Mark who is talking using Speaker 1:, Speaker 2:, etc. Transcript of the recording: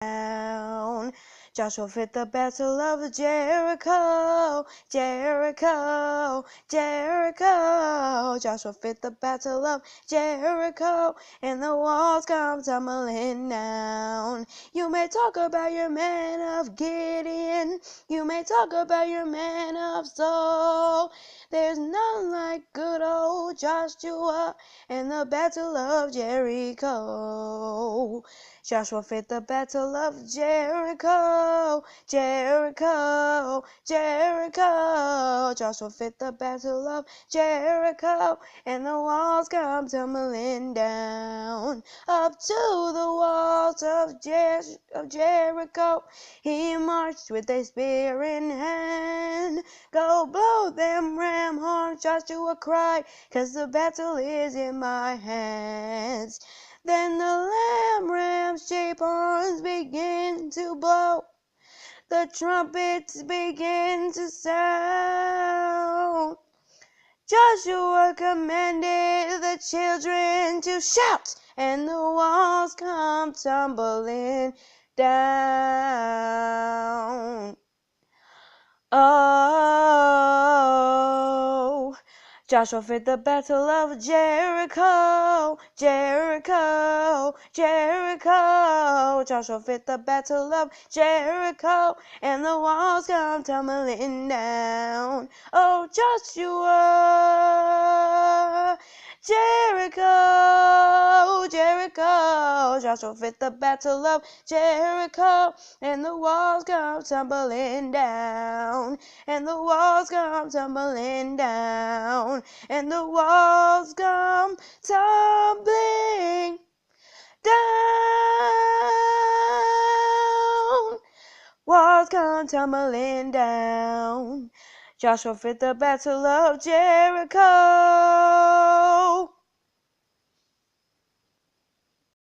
Speaker 1: down. Joshua fit the battle of Jericho, Jericho, Jericho. Joshua fit the battle of Jericho, and the walls come tumbling down. You may talk about your man of Gideon, you may talk about your man of Saul. There's none like good old Joshua in the battle of Jericho. Joshua fit the battle of Jericho, Jericho, Jericho. Joshua fit the battle of Jericho, and the walls come tumbling down. Up to the walls of Jericho, he marched with a spear in hand. Go blow them ram horns, Joshua cried, 'cause the battle is in my hands. Then the ram's sheep horns begin to blow, the trumpets begin to sound. Joshua commanded the children to shout, and the walls come tumbling down. Oh, Joshua fit the battle of Jericho, Jericho, Jericho. Joshua fit the battle of Jericho, and the walls come tumbling down. Oh, Joshua, Jericho, Jericho. Joshua fit the battle of Jericho, and the walls come tumbling down, and the walls come tumbling down, and the walls come tumbling down. Walls come tumbling down. Joshua fit the battle of Jericho.